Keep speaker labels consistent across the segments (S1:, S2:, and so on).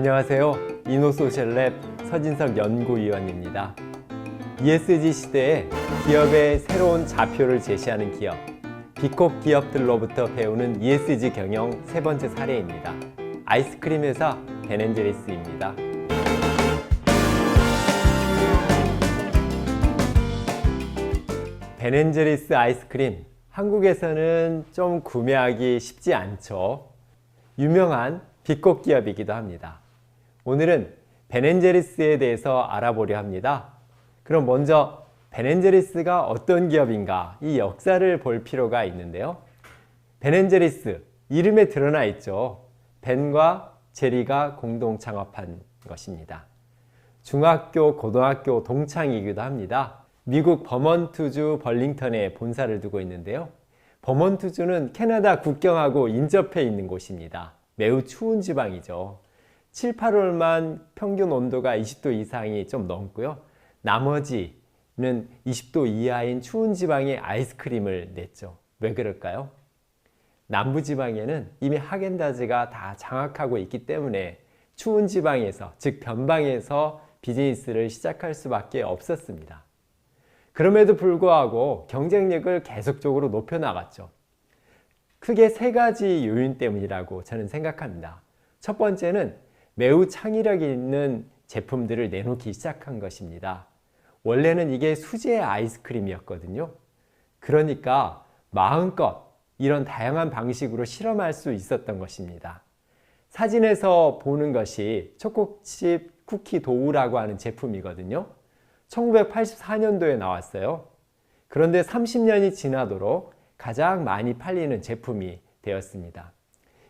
S1: 안녕하세요. 이노소셜랩 서진석 연구위원입니다. ESG 시대에 기업의 새로운 좌표를 제시하는 기업, 비콕 기업들로부터 배우는 ESG 경영 세 번째 사례입니다. 아이스크림 회사 벤앤제리스입니다. 벤앤제리스 아이스크림, 한국에서는 좀 구매하기 쉽지 않죠. 유명한 비콕 기업이기도 합니다. 오늘은 벤앤제리스에 대해서 알아보려 합니다. 그럼 먼저 벤앤제리스가 어떤 기업인가, 이 역사를 볼 필요가 있는데요. 벤앤제리스, 이름에 드러나 있죠. 벤과 제리가 공동 창업한 것입니다. 중학교, 고등학교 동창이기도 합니다. 미국 버몬트주 벌링턴에 본사를 두고 있는데요. 버몬트주는 캐나다 국경하고 인접해 있는 곳입니다. 매우 추운 지방이죠. 7, 8월만 평균 온도가 20도 이상이 좀 넘고요. 나머지는 20도 이하인 추운 지방에 아이스크림을 냈죠. 왜 그럴까요? 남부지방에는 이미 하겐다즈가 다 장악하고 있기 때문에 추운 지방에서, 즉 변방에서 비즈니스를 시작할 수밖에 없었습니다. 그럼에도 불구하고 경쟁력을 계속적으로 높여나갔죠. 크게 세 가지 요인 때문이라고 저는 생각합니다. 첫 번째는 매우 창의력 있는 제품들을 내놓기 시작한 것입니다. 원래는 이게 수제 아이스크림이었거든요. 그러니까 마음껏 이런 다양한 방식으로 실험할 수 있었던 것입니다. 사진에서 보는 것이 초코칩 쿠키 도우라고 하는 제품이거든요. 1984년도에 나왔어요. 그런데 30년이 지나도록 가장 많이 팔리는 제품이 되었습니다.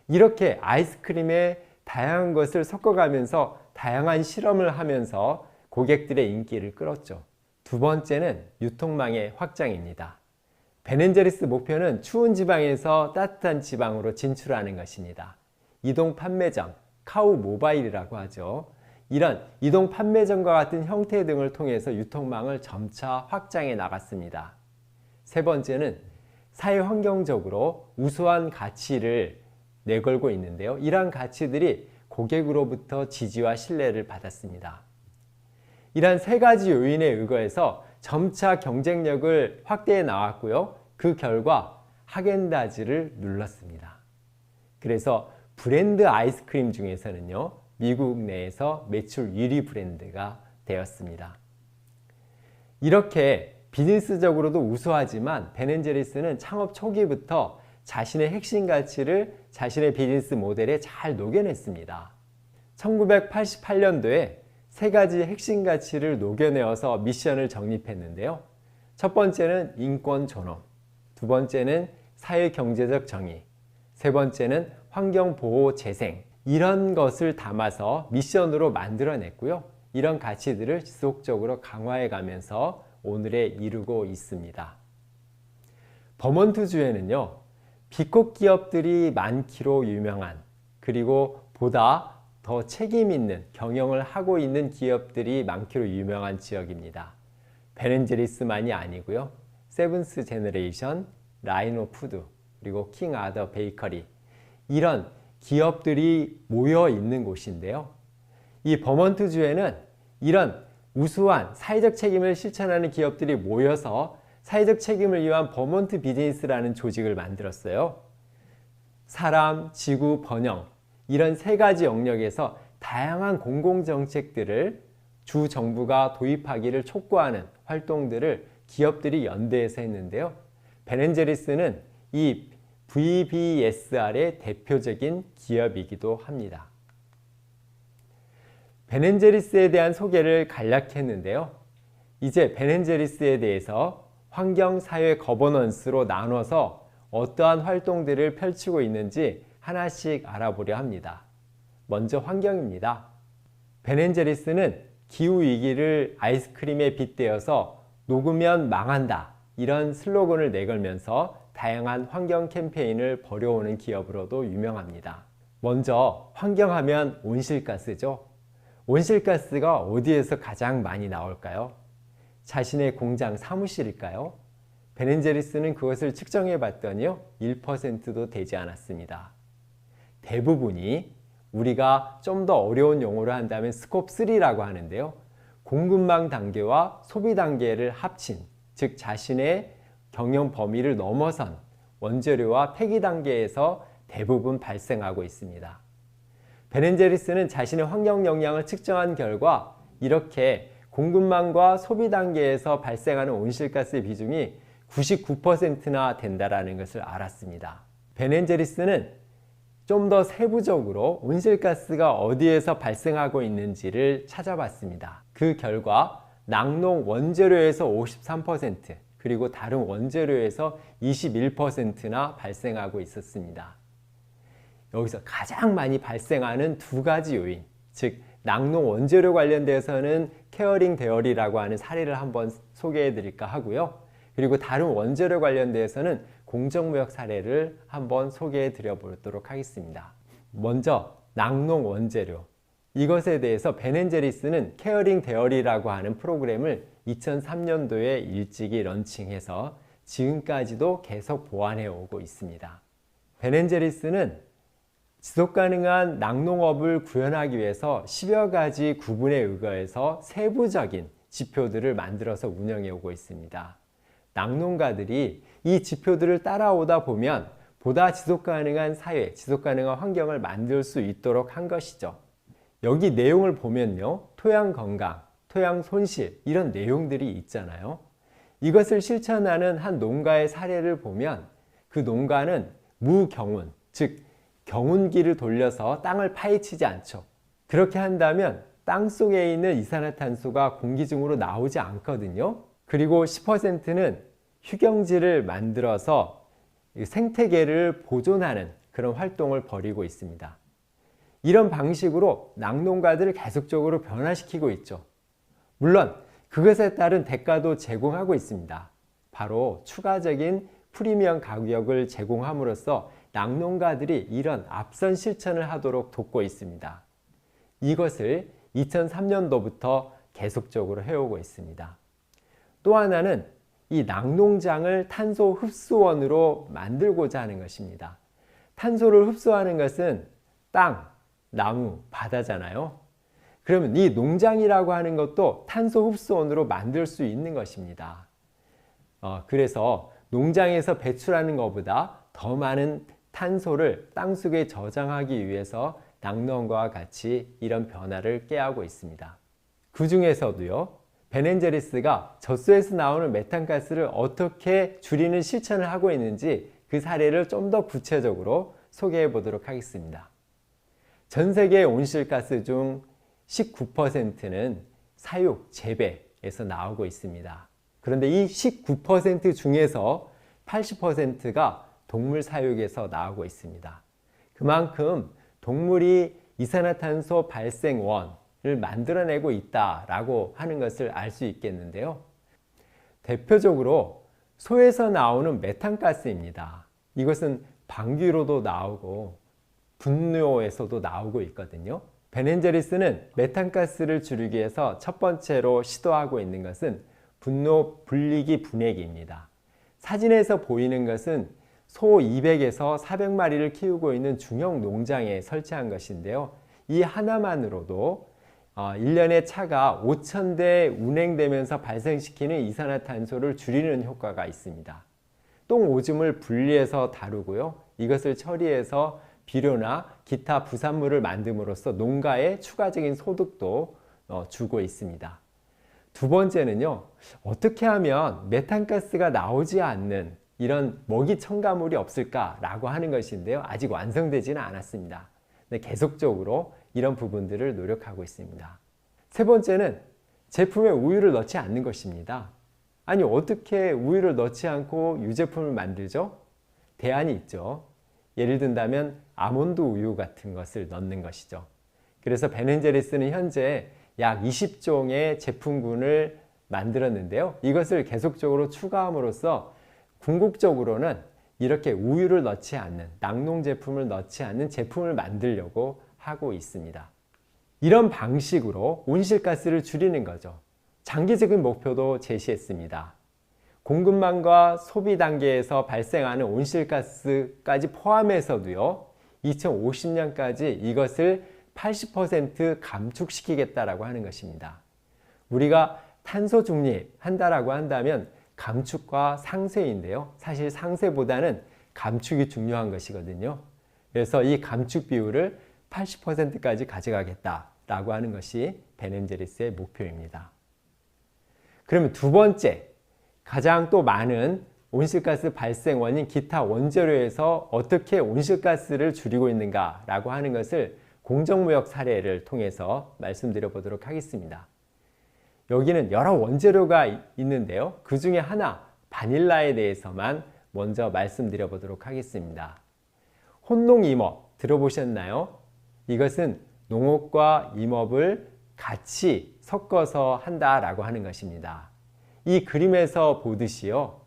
S1: 이렇게 아이스크림에 다양한 것을 섞어가면서 다양한 실험을 하면서 고객들의 인기를 끌었죠. 두 번째는 유통망의 확장입니다. 벤앤제리스 목표는 추운 지방에서 따뜻한 지방으로 진출하는 것입니다. 이동 판매점, 카우 모바일이라고 하죠. 이런 이동 판매점과 같은 형태 등을 통해서 유통망을 점차 확장해 나갔습니다. 세 번째는 사회환경적으로 우수한 가치를 내걸고 있는데요. 이러한 가치들이 고객으로부터 지지와 신뢰를 받았습니다. 이러한 세 가지 요인에 의거해서 점차 경쟁력을 확대해 나왔고요. 그 결과 하겐다즈를 눌렀습니다. 그래서 브랜드 아이스크림 중에서는요, 미국 내에서 매출 1위 브랜드가 되었습니다. 이렇게 비즈니스적으로도 우수하지만 벤앤제리스는 창업 초기부터 자신의 핵심 가치를 자신의 비즈니스 모델에 잘 녹여냈습니다. 1988년도에 세 가지 핵심 가치를 녹여내어서 미션을 정립했는데요. 첫 번째는 인권 존엄, 두 번째는 사회 경제적 정의, 세 번째는 환경 보호 재생, 이런 것을 담아서 미션으로 만들어냈고요. 이런 가치들을 지속적으로 강화해 가면서 오늘에 이르고 있습니다. 버몬트주에는요, 비콕 기업들이 많기로 유명한, 그리고 보다 더 책임 있는 경영을 하고 있는 기업들이 많기로 유명한 지역입니다. 벤앤제리스만이 아니고요. 세븐스 제너레이션, 라이노 푸드, 그리고 킹 아더 베이커리, 이런 기업들이 모여 있는 곳인데요. 이 버몬트주에는 이런 우수한 사회적 책임을 실천하는 기업들이 모여서 사회적 책임을 위한 버몬트 비즈니스라는 조직을 만들었어요. 사람, 지구, 번영, 이런 세 가지 영역에서 다양한 공공정책들을 주 정부가 도입하기를 촉구하는 활동들을 기업들이 연대해서 했는데요. 벤앤제리스는 이 VBSR의 대표적인 기업이기도 합니다. 벤앤제리스에 대한 소개를 간략했는데요. 이제 벤앤제리스에 대해서 환경, 사회, 거버넌스로 나눠서 어떠한 활동들을 펼치고 있는지 하나씩 알아보려 합니다. 먼저 환경입니다. 벤앤제리스는 기후위기를 아이스크림에 빗대어서 녹으면 망한다, 이런 슬로건을 내걸면서 다양한 환경 캠페인을 벌여오는 기업으로도 유명합니다. 먼저 환경하면 온실가스죠. 온실가스가 어디에서 가장 많이 나올까요? 자신의 공장 사무실일까요? 벤앤제리스는 그것을 측정해 봤더니요, 1%도 되지 않았습니다. 대부분이 우리가 좀 더 어려운 용어로 한다면 스콥 3라고 하는데요. 공급망 단계와 소비 단계를 합친, 즉 자신의 경영 범위를 넘어선 원재료와 폐기 단계에서 대부분 발생하고 있습니다. 베넨제리스는 자신의 환경 영향을 측정한 결과 이렇게 공급망과 소비 단계에서 발생하는 온실가스의 비중이 99%나 된다는 것을 알았습니다. 베넨제리스는 좀 더 세부적으로 온실가스가 어디에서 발생하고 있는지를 찾아봤습니다. 그 결과 낙농 원재료에서 53%, 그리고 다른 원재료에서 21%나 발생하고 있었습니다. 여기서 가장 많이 발생하는 두 가지 요인, 즉 낙농 원재료 관련돼서는 케어링 데어리라고 하는 사례를 한번 소개해 드릴까 하고요. 그리고 다른 원재료 관련돼서는 공정무역 사례를 한번 소개해 드려 보도록 하겠습니다. 먼저 낙농 원재료, 이것에 대해서 베넨제리스는 케어링 데어리라고 하는 프로그램을 2003년도에 일찍이 런칭해서 지금까지도 계속 보완해 오고 있습니다. 베넨제리스는 지속가능한 낙농업을 구현하기 위해서 10여 가지 구분에 의거해서 세부적인 지표들을 만들어서 운영해 오고 있습니다. 낙농가들이 이 지표들을 따라오다 보면 보다 지속가능한 사회, 지속가능한 환경을 만들 수 있도록 한 것이죠. 여기 내용을 보면요, 토양 건강, 토양 손실, 이런 내용들이 있잖아요. 이것을 실천하는 한 농가의 사례를 보면 그 농가는 무경운, 즉 경운기를 돌려서 땅을 파헤치지 않죠. 그렇게 한다면 땅 속에 있는 이산화탄소가 공기 중으로 나오지 않거든요. 그리고 10%는 휴경지를 만들어서 생태계를 보존하는 그런 활동을 벌이고 있습니다. 이런 방식으로 낙농가들을 계속적으로 변화시키고 있죠. 물론 그것에 따른 대가도 제공하고 있습니다. 바로 추가적인 프리미엄 가격을 제공함으로써 낙농가들이 이런 앞선 실천을 하도록 돕고 있습니다. 이것을 2003년도부터 계속적으로 해오고 있습니다. 또 하나는 이 낙농장을 탄소 흡수원으로 만들고자 하는 것입니다. 탄소를 흡수하는 것은 땅, 나무, 바다잖아요. 그러면 이 농장이라고 하는 것도 탄소 흡수원으로 만들 수 있는 것입니다. 그래서 농장에서 배출하는 것보다 더 많은 탄소를 땅속에 저장하기 위해서 낙농과 같이 이런 변화를 꾀하고 있습니다. 그 중에서도요, 베넨제리스가 젖소에서 나오는 메탄가스를 어떻게 줄이는 실천을 하고 있는지 그 사례를 좀 더 구체적으로 소개해 보도록 하겠습니다. 전 세계의 온실가스 중 19%는 사육, 재배에서 나오고 있습니다. 그런데 이 19% 중에서 80%가 동물 사육에서 나오고 있습니다. 그만큼 동물이 이산화탄소 발생원을 만들어내고 있다라고 하는 것을 알 수 있겠는데요. 대표적으로 소에서 나오는 메탄가스입니다. 이것은 방귀로도 나오고 분뇨에서도 나오고 있거든요. 베넨제리스는 메탄가스를 줄이기 위해서 첫 번째로 시도하고 있는 것은 분노 분리기 분해기입니다. 사진에서 보이는 것은 소 200에서 400마리를 키우고 있는 중형 농장에 설치한 것인데요. 이 하나만으로도 1년에 차가 5,000대 운행되면서 발생시키는 이산화탄소를 줄이는 효과가 있습니다. 똥 오줌을 분리해서 다루고요. 이것을 처리해서 비료나 기타 부산물을 만듦으로써 농가에 추가적인 소득도 주고 있습니다. 두 번째는요, 어떻게 하면 메탄가스가 나오지 않는 이런 먹이 첨가물이 없을까라고 하는 것인데요. 아직 완성되지는 않았습니다. 계속적으로 이런 부분들을 노력하고 있습니다. 세 번째는 제품에 우유를 넣지 않는 것입니다. 아니, 어떻게 우유를 넣지 않고 유제품을 만들죠? 대안이 있죠. 예를 든다면 아몬드 우유 같은 것을 넣는 것이죠. 그래서 베넨제리스는 현재 약 20종의 제품군을 만들었는데요. 이것을 계속적으로 추가함으로써 궁극적으로는 이렇게 우유를 넣지 않는, 낙농 제품을 넣지 않는 제품을 만들려고 하고 있습니다. 이런 방식으로 온실가스를 줄이는 거죠. 장기적인 목표도 제시했습니다. 공급망과 소비 단계에서 발생하는 온실가스까지 포함해서도요, 2050년까지 이것을 80% 감축시키겠다라고 하는 것입니다. 우리가 탄소 중립한다라고 한다면 감축과 상쇄인데요. 사실 상쇄보다는 감축이 중요한 것이거든요. 그래서 이 감축 비율을 80%까지 가져가겠다라고 하는 것이 베넨제리스의 목표입니다. 그러면 두 번째, 가장 또 많은 온실가스 발생 원인 기타 원재료에서 어떻게 온실가스를 줄이고 있는가라고 하는 것을 공정무역 사례를 통해서 말씀드려 보도록 하겠습니다. 여기는 여러 원재료가 있는데요. 그 중에 하나, 바닐라에 대해서만 먼저 말씀드려 보도록 하겠습니다. 혼농임업 들어보셨나요? 이것은 농업과 임업을 같이 섞어서 한다라고 하는 것입니다. 이 그림에서 보듯이요.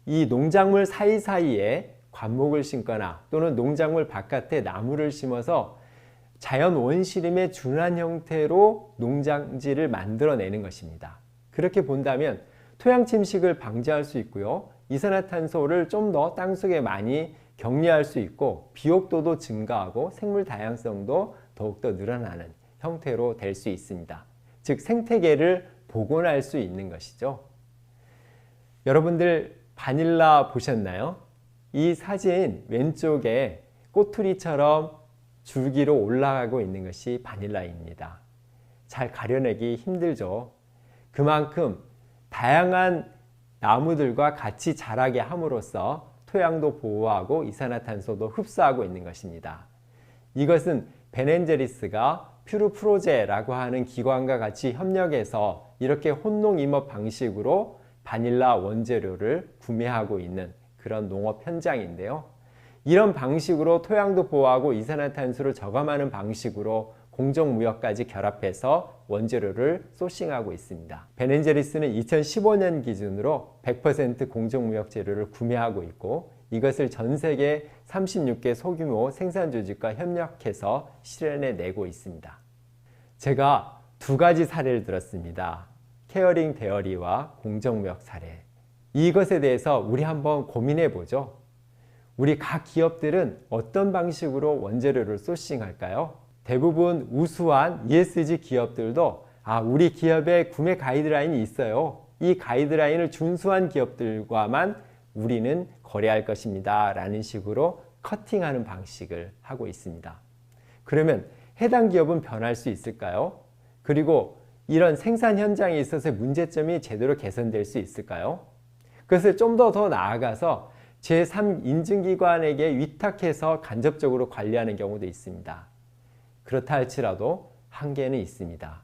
S1: 이 농작물 사이사이에 관목을 심거나 또는 농작물 바깥에 나무를 심어서 자연 원시림에 준한 형태로 농장지를 만들어내는 것입니다. 그렇게 본다면 토양 침식을 방지할 수 있고요. 이산화탄소를 좀 더 땅속에 많이 격리할 수 있고 비옥도도 증가하고 생물 다양성도 더욱더 늘어나는 형태로 될 수 있습니다. 즉 생태계를 복원할 수 있는 것이죠. 여러분들 바닐라 보셨나요? 이 사진 왼쪽에 꼬투리처럼 줄기로 올라가고 있는 것이 바닐라입니다. 잘 가려내기 힘들죠. 그만큼 다양한 나무들과 같이 자라게 함으로써 토양도 보호하고 이산화탄소도 흡수하고 있는 것입니다. 이것은 베넨제리스가 퓨르프로제라고 하는 기관과 같이 협력해서 이렇게 혼농임업 방식으로 바닐라 원재료를 구매하고 있는 그런 농업 현장인데요. 이런 방식으로 토양도 보호하고 이산화탄소를 저감하는 방식으로 공정무역까지 결합해서 원재료를 소싱하고 있습니다. 베넨제리스는 2015년 기준으로 100% 공정무역 재료를 구매하고 있고 이것을 전 세계 36개 소규모 생산 조직과 협력해서 실현해내고 있습니다. 제가 두 가지 사례를 들었습니다. 케어링 데어리와 공정무역 사례. 이것에 대해서 우리 한번 고민해 보죠. 우리 각 기업들은 어떤 방식으로 원재료를 소싱할까요? 대부분 우수한 ESG 기업들도 우리 기업에 구매 가이드라인이 있어요. 이 가이드라인을 준수한 기업들과만 우리는 거래할 것입니다. 라는 식으로 커팅하는 방식을 하고 있습니다. 그러면 해당 기업은 변할 수 있을까요? 그리고 이런 생산 현장에 있어서 문제점이 제대로 개선될 수 있을까요? 그것을 좀 더 나아가서 제3인증기관에게 위탁해서 간접적으로 관리하는 경우도 있습니다. 그렇다 할지라도 한계는 있습니다.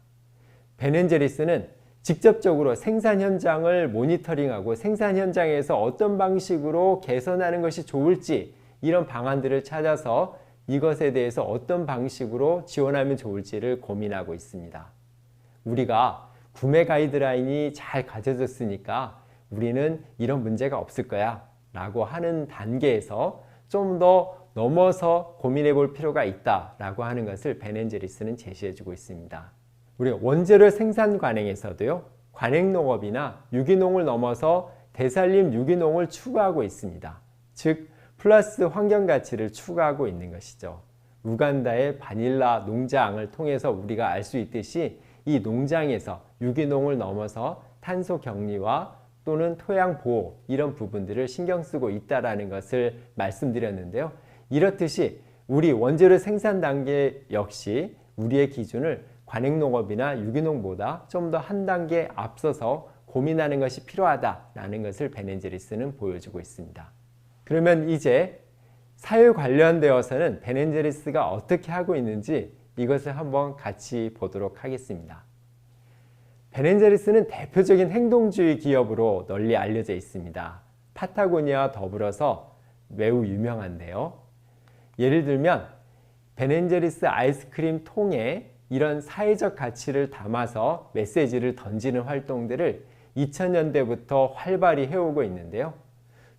S1: 베넨제리스는 직접적으로 생산 현장을 모니터링하고 생산 현장에서 어떤 방식으로 개선하는 것이 좋을지 이런 방안들을 찾아서 이것에 대해서 어떤 방식으로 지원하면 좋을지를 고민하고 있습니다. 우리가 구매 가이드라인이 잘 가져졌으니까 우리는 이런 문제가 없을 거야 라고 하는 단계에서 좀 더 넘어서 고민해 볼 필요가 있다라고 하는 것을 베넨제리스는 제시해 주고 있습니다. 우리 원재료 생산 관행에서도요, 관행농업이나 유기농을 넘어서 대산림 유기농을 추구하고 있습니다. 즉 플러스 환경가치를 추구하고 있는 것이죠. 우간다의 바닐라 농장을 통해서 우리가 알 수 있듯이 이 농장에서 유기농을 넘어서 탄소 격리와 또는 토양 보호 이런 부분들을 신경 쓰고 있다는 것을 말씀드렸는데요. 이렇듯이 우리 원재료 생산 단계 역시 우리의 기준을 관행농업이나 유기농보다 좀 더 한 단계 앞서서 고민하는 것이 필요하다라는 것을 베넨제리스는 보여주고 있습니다. 그러면 이제 사회 관련되어서는 베넨제리스가 어떻게 하고 있는지 이것을 한번 같이 보도록 하겠습니다. 베넨제리스는 대표적인 행동주의 기업으로 널리 알려져 있습니다. 파타고니아와 더불어서 매우 유명한데요. 예를 들면 베넨제리스 아이스크림 통에 이런 사회적 가치를 담아서 메시지를 던지는 활동들을 2000년대부터 활발히 해오고 있는데요.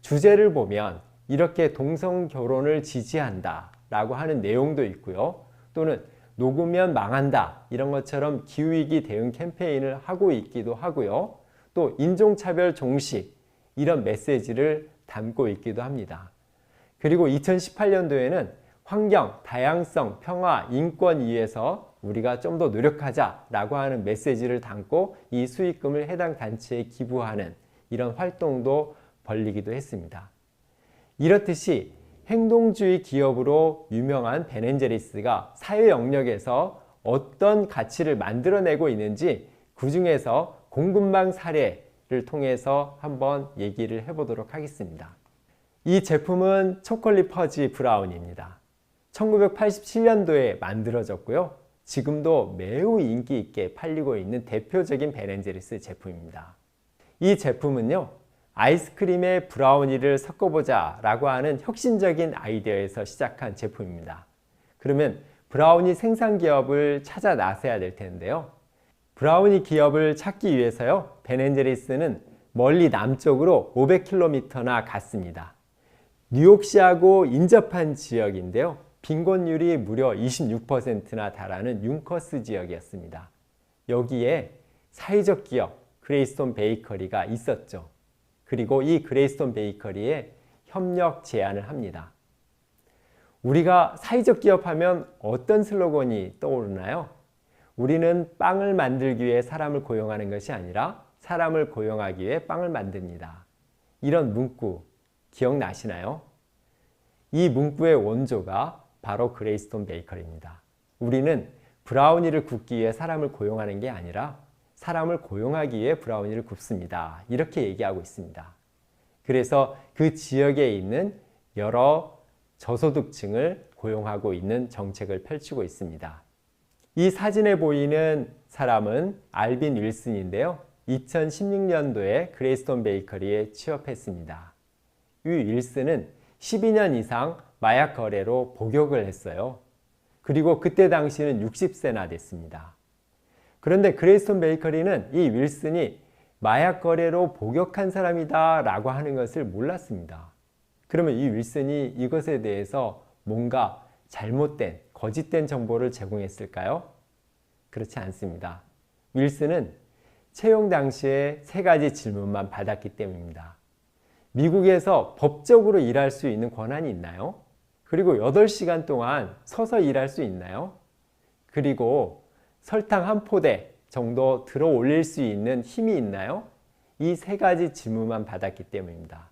S1: 주제를 보면 이렇게 동성 결혼을 지지한다 라고 하는 내용도 있고요. 또는 녹으면 망한다 이런 것처럼 기후위기 대응 캠페인을 하고 있기도 하고요. 또 인종차별 종식 이런 메시지를 담고 있기도 합니다. 그리고 2018년도에는 환경, 다양성, 평화, 인권 위해서 우리가 좀 더 노력하자라고 하는 메시지를 담고 이 수익금을 해당 단체에 기부하는 이런 활동도 벌이기도 했습니다. 이렇듯이 행동주의 기업으로 유명한 벤앤제리스가 사회 영역에서 어떤 가치를 만들어내고 있는지 그 중에서 공급망 사례를 통해서 한번 얘기를 해보도록 하겠습니다. 이 제품은 초콜릿 퍼지 브라운입니다. 1987년도에 만들어졌고요. 지금도 매우 인기 있게 팔리고 있는 대표적인 벤앤제리스 제품입니다. 이 제품은요, 아이스크림에 브라우니를 섞어보자 라고 하는 혁신적인 아이디어에서 시작한 제품입니다. 그러면 브라우니 생산 기업을 찾아 나서야 될 텐데요. 브라우니 기업을 찾기 위해서요, 벤앤제리스는 멀리 남쪽으로 500km나 갔습니다. 뉴욕시하고 인접한 지역인데요. 빈곤율이 무려 26%나 달하는 융커스 지역이었습니다. 여기에 사회적 기업 그레이스톤 베이커리가 있었죠. 그리고 이 그레이스톤 베이커리에 협력 제안을 합니다. 우리가 사회적 기업하면 어떤 슬로건이 떠오르나요? 우리는 빵을 만들기 위해 사람을 고용하는 것이 아니라 사람을 고용하기 위해 빵을 만듭니다. 이런 문구 기억나시나요? 이 문구의 원조가 바로 그레이스톤 베이커리입니다. 우리는 브라우니를 굽기 위해 사람을 고용하는 게 아니라 사람을 고용하기 위해 브라우니를 굽습니다. 이렇게 얘기하고 있습니다. 그래서 그 지역에 있는 여러 저소득층을 고용하고 있는 정책을 펼치고 있습니다. 이 사진에 보이는 사람은 알빈 윌슨인데요. 2016년도에 그레이스톤 베이커리에 취업했습니다. 이 윌슨은 12년 이상 마약 거래로 복역을 했어요. 그리고 그때 당시는 60세나 됐습니다. 그런데 그레이스톤 베이커리는 이 윌슨이 마약 거래로 복역한 사람이다 라고 하는 것을 몰랐습니다. 그러면 이 윌슨이 이것에 대해서 뭔가 잘못된, 거짓된 정보를 제공했을까요? 그렇지 않습니다. 윌슨은 채용 당시에 3가지 질문만 받았기 때문입니다. 미국에서 법적으로 일할 수 있는 권한이 있나요? 그리고 8시간 동안 서서 일할 수 있나요? 그리고 설탕 한 포대 정도 들어 올릴 수 있는 힘이 있나요? 이 3가지 질문만 받았기 때문입니다.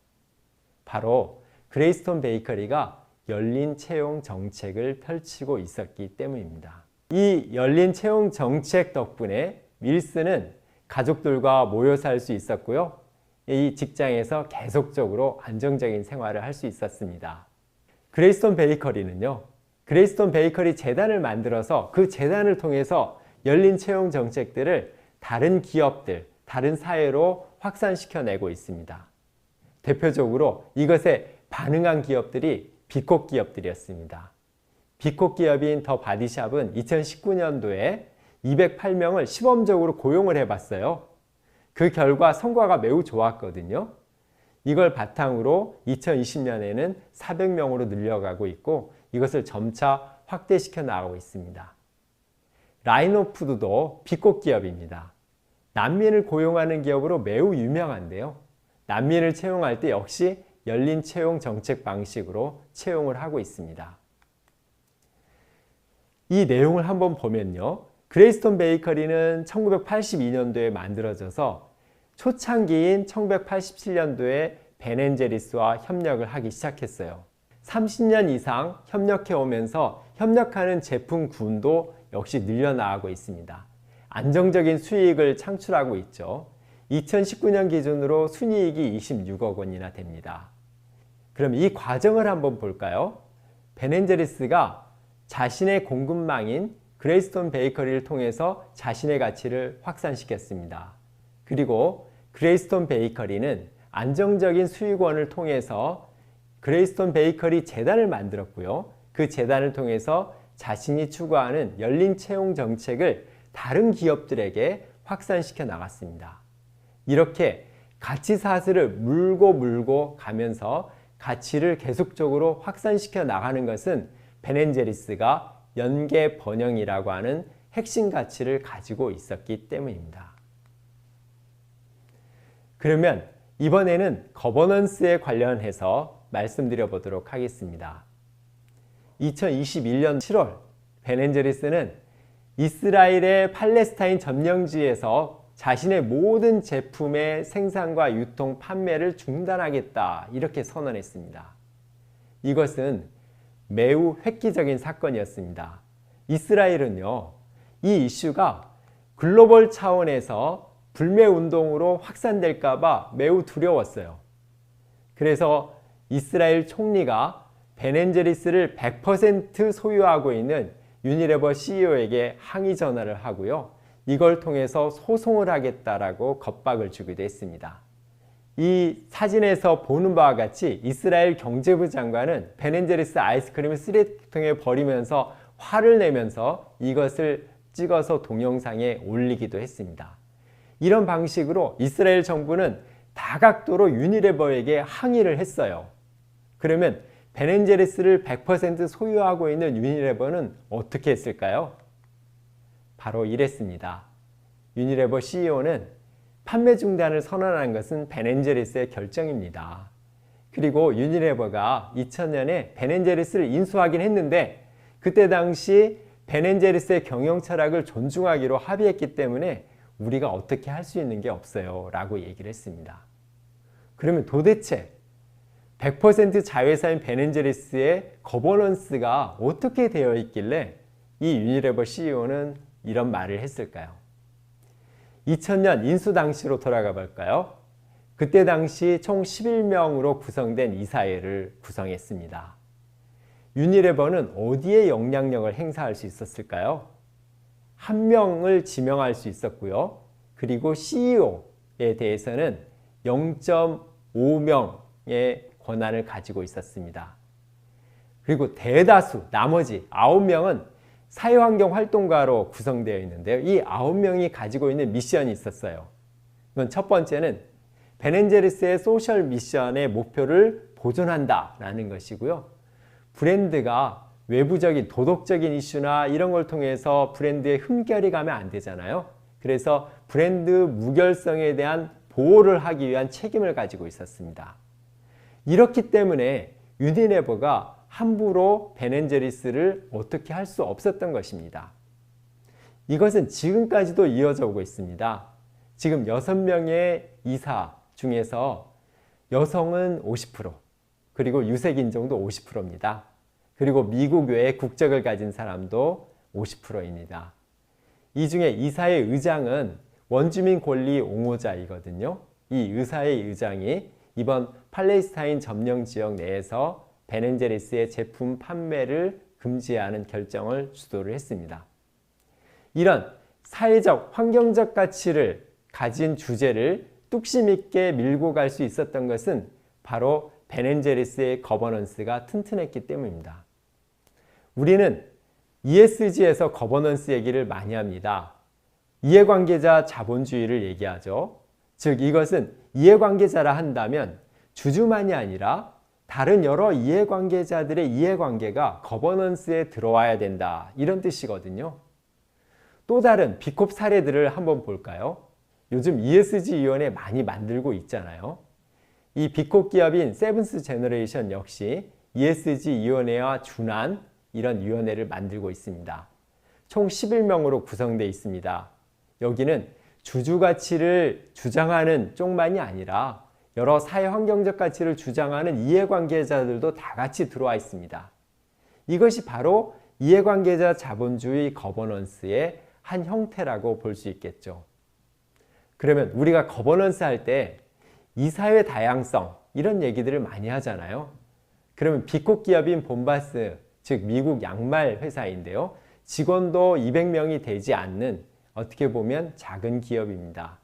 S1: 바로 그레이스톤 베이커리가 열린 채용 정책을 펼치고 있었기 때문입니다. 이 열린 채용 정책 덕분에 윌슨은 가족들과 모여 살 수 있었고요. 이 직장에서 계속적으로 안정적인 생활을 할 수 있었습니다. 그레이스톤 베이커리는요, 그레이스톤 베이커리 재단을 만들어서 그 재단을 통해서 열린 채용 정책들을 다른 기업들, 다른 사회로 확산시켜내고 있습니다. 대표적으로 이것에 반응한 기업들이 비콕 기업들이었습니다. 비콕 기업인 더 바디샵은 2019년도에 208명을 시범적으로 고용을 해봤어요. 그 결과 성과가 매우 좋았거든요. 이걸 바탕으로 2020년에는 400명으로 늘려가고 있고 이것을 점차 확대시켜 나가고 있습니다. 라이노푸드도 비콕 기업입니다. 난민을 고용하는 기업으로 매우 유명한데요. 난민을 채용할 때 역시 열린 채용 정책 방식으로 채용을 하고 있습니다. 이 내용을 한번 보면요. 그레이스톤 베이커리는 1982년도에 만들어져서 초창기인 1987년도에 벤앤제리스와 협력을 하기 시작했어요. 30년 이상 협력해 오면서 협력하는 제품군도 역시 늘려나가고 있습니다. 안정적인 수익을 창출하고 있죠. 2019년 기준으로 순이익이 26억 원이나 됩니다. 그럼 이 과정을 한번 볼까요? 벤앤제리스가 자신의 공급망인 그레이스톤 베이커리를 통해서 자신의 가치를 확산시켰습니다. 그리고 그레이스톤 베이커리는 안정적인 수익원을 통해서 그레이스톤 베이커리 재단을 만들었고요. 그 재단을 통해서 자신이 추구하는 열린 채용 정책을 다른 기업들에게 확산시켜 나갔습니다. 이렇게 가치 사슬을 물고 가면서 가치를 계속적으로 확산시켜 나가는 것은 벤앤제리스가 연계 번영이라고 하는 핵심 가치를 가지고 있었기 때문입니다. 그러면 이번에는 거버넌스에 관련해서 말씀드려 보도록 하겠습니다. 2021년 7월 벤앤제리스는 이스라엘의 팔레스타인 점령지에서 자신의 모든 제품의 생산과 유통, 판매를 중단하겠다 이렇게 선언했습니다. 이것은 매우 획기적인 사건이었습니다. 이스라엘은요, 이 이슈가 글로벌 차원에서 불매운동으로 확산될까봐 매우 두려웠어요. 그래서 이스라엘 총리가 벤앤제리스를 100% 소유하고 있는 유니레버 CEO에게 항의 전화를 하고요. 이걸 통해서 소송을 하겠다라고 겁박을 주기도 했습니다. 이 사진에서 보는 바와 같이 이스라엘 경제부 장관은 벤앤제리스 아이스크림을 쓰레기통에 버리면서 화를 내면서 이것을 찍어서 동영상에 올리기도 했습니다. 이런 방식으로 이스라엘 정부는 다각도로 유니레버에게 항의를 했어요. 그러면 벤앤제리스를 100% 소유하고 있는 유니레버는 어떻게 했을까요? 바로 이랬습니다. 유니레버 CEO는 판매 중단을 선언한 것은 벤앤제리스의 결정입니다. 그리고 유니레버가 2000년에 벤앤제리스를 인수하긴 했는데 그때 당시 벤앤제리스의 경영 철학을 존중하기로 합의했기 때문에 우리가 어떻게 할 수 있는 게 없어요 라고 얘기를 했습니다. 그러면 도대체 100% 자회사인 벤앤제리스의 거버넌스가 어떻게 되어 있길래 이 유니레버 CEO는 이런 말을 했을까요? 2000년 인수 당시로 돌아가 볼까요? 그때 당시 총 11명으로 구성된 이사회를 구성했습니다. 유니레버는 어디에 영향력을 행사할 수 있었을까요? 한 명을 지명할 수 있었고요. 그리고 CEO에 대해서는 0.5명의 권한을 가지고 있었습니다. 그리고 대다수 나머지 9명은 사회환경 활동가로 구성되어 있는데요. 이 9명이 가지고 있는 미션이 있었어요. 그건 첫 번째는 벤앤제리스의 소셜 미션의 목표를 보존한다라는 것이고요. 브랜드가 외부적인 도덕적인 이슈나 이런 걸 통해서 브랜드의 흠결이 가면 안 되잖아요. 그래서 브랜드 무결성에 대한 보호를 하기 위한 책임을 가지고 있었습니다. 이렇기 때문에 유니레버가 함부로 벤앤제리스를 어떻게 할 수 없었던 것입니다. 이것은 지금까지도 이어져 오고 있습니다. 지금 6명의 이사 중에서 여성은 50%, 그리고 유색인종도 50%입니다. 그리고 미국 외에 국적을 가진 사람도 50%입니다. 이 중에 이사의 의장은 원주민 권리 옹호자이거든요. 이 의사의 의장이 이번 팔레스타인 점령 지역 내에서 벤앤제리스의 제품 판매를 금지하는 결정을 주도를 했습니다. 이런 사회적, 환경적 가치를 가진 주제를 뚝심 있게 밀고 갈 수 있었던 것은 바로 벤앤제리스의 거버넌스가 튼튼했기 때문입니다. 우리는 ESG에서 거버넌스 얘기를 많이 합니다. 이해관계자 자본주의를 얘기하죠. 즉 이것은 이해관계자라 한다면 주주만이 아니라 다른 여러 이해관계자들의 이해관계가 거버넌스에 들어와야 된다 이런 뜻이거든요. 또 다른 비콥 사례들을 한번 볼까요? 요즘 ESG위원회 많이 만들고 있잖아요. 이 비콥 기업인 세븐스 제너레이션 역시 ESG위원회와 준한 이런 위원회를 만들고 있습니다. 총 11명으로 구성되어 있습니다. 여기는 주주가치를 주장하는 쪽만이 아니라 여러 사회환경적 가치를 주장하는 이해관계자들도 다 같이 들어와 있습니다. 이것이 바로 이해관계자 자본주의 거버넌스의 한 형태라고 볼 수 있겠죠. 그러면 우리가 거버넌스 할 때 이사회 다양성 이런 얘기들을 많이 하잖아요. 그러면 비콕 기업인 본바스, 즉 미국 양말 회사인데요. 직원도 200명이 되지 않는 어떻게 보면 작은 기업입니다.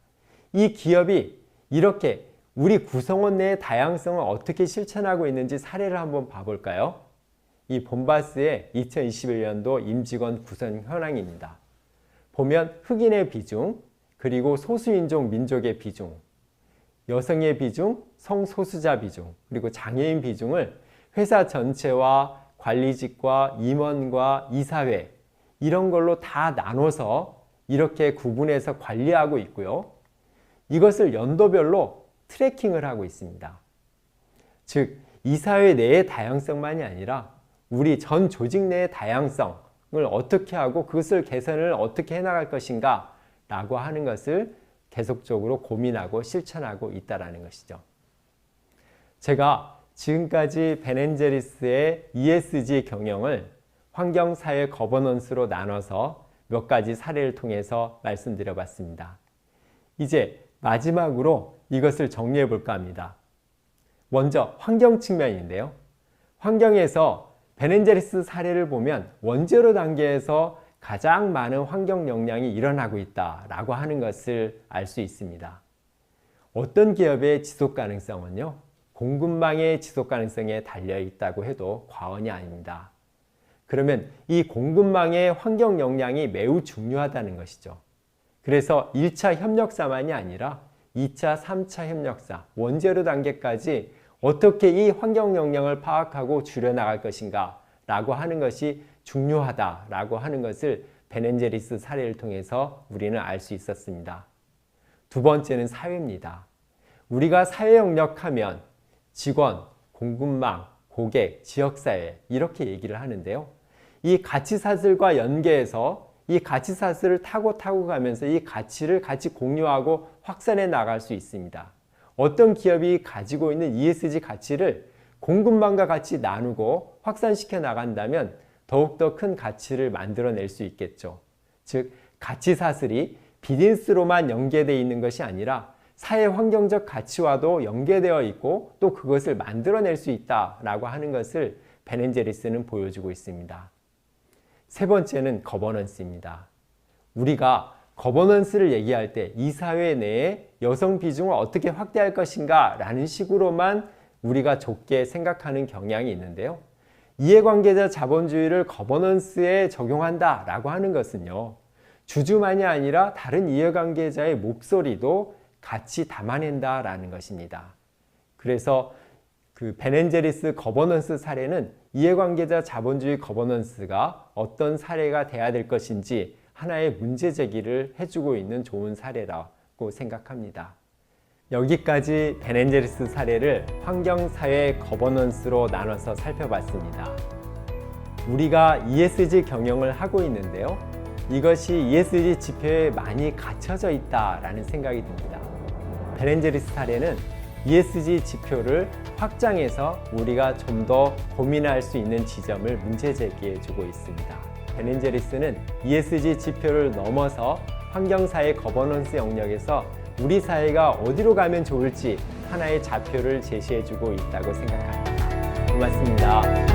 S1: 이 기업이 이렇게 우리 구성원 내의 다양성을 어떻게 실천하고 있는지 사례를 한번 봐볼까요? 이 본바스의 2021년도 임직원 구성 현황입니다. 보면 흑인의 비중, 그리고 소수인종 민족의 비중, 여성의 비중, 성소수자 비중, 그리고 장애인 비중을 회사 전체와 관리직과 임원과 이사회 이런 걸로 다 나눠서 이렇게 구분해서 관리하고 있고요. 이것을 연도별로 트래킹을 하고 있습니다. 즉 이사회 내의 다양성만이 아니라 우리 전 조직 내의 다양성을 어떻게 하고 그것을 개선을 어떻게 해나갈 것인가 라고 하는 것을 계속적으로 고민하고 실천하고 있다는 것이죠. 제가 지금까지 베넨제리스의 ESG 경영을 환경사회 거버넌스로 나눠서 몇 가지 사례를 통해서 말씀드려 봤습니다. 이제 마지막으로 이것을 정리해 볼까 합니다. 먼저 환경 측면인데요. 환경에서 베넨제리스 사례를 보면 원제로 단계에서 가장 많은 환경 영향이 일어나고 있다라고 하는 것을 알 수 있습니다. 어떤 기업의 지속 가능성은요, 공급망의 지속 가능성에 달려 있다고 해도 과언이 아닙니다. 그러면 이 공급망의 환경 영향이 매우 중요하다는 것이죠. 그래서 1차 협력사만이 아니라 2차, 3차 협력사, 원제로 단계까지 어떻게 이 환경 영향을 파악하고 줄여나갈 것인가 라고 하는 것이 중요하다라고 하는 것을 베넨제리스 사례를 통해서 우리는 알 수 있었습니다. 두 번째는 사회입니다. 우리가 사회 영역하면 직원, 공급망, 고객, 지역사회 이렇게 얘기를 하는데요. 이 가치사슬과 연계해서 이 가치사슬을 타고 가면서 이 가치를 같이 공유하고 확산해 나갈 수 있습니다. 어떤 기업이 가지고 있는 ESG 가치를 공급망과 같이 나누고 확산시켜 나간다면 더욱더 큰 가치를 만들어낼 수 있겠죠. 즉, 가치사슬이 비즈니스로만 연계되어 있는 것이 아니라 사회 환경적 가치와도 연계되어 있고 또 그것을 만들어낼 수 있다라고 하는 것을 베넨제리스는 보여주고 있습니다. 세 번째는 거버넌스입니다. 우리가 거버넌스를 얘기할 때 이 사회 내에 여성 비중을 어떻게 확대할 것인가 라는 식으로만 우리가 좁게 생각하는 경향이 있는데요. 이해관계자 자본주의를 거버넌스에 적용한다 라고 하는 것은요, 주주만이 아니라 다른 이해관계자의 목소리도 같이 담아낸다 라는 것입니다. 그래서 그 베넨제리스 거버넌스 사례는 이해관계자 자본주의 거버넌스가 어떤 사례가 돼야 될 것인지 하나의 문제 제기를 해주고 있는 좋은 사례라고 생각합니다. 여기까지 베넨제리스 사례를 환경사회 거버넌스로 나눠서 살펴봤습니다. 우리가 ESG 경영을 하고 있는데요. 이것이 ESG 지표에 많이 갇혀져 있다라는 생각이 듭니다. 베넨제리스 사례는 ESG 지표를 확장해서 우리가 좀 더 고민할 수 있는 지점을 문제 제기해 주고 있습니다. 베넨제리스는 ESG 지표를 넘어서 환경사회 거버넌스 영역에서 우리 사회가 어디로 가면 좋을지 하나의 좌표를 제시해 주고 있다고 생각합니다. 고맙습니다.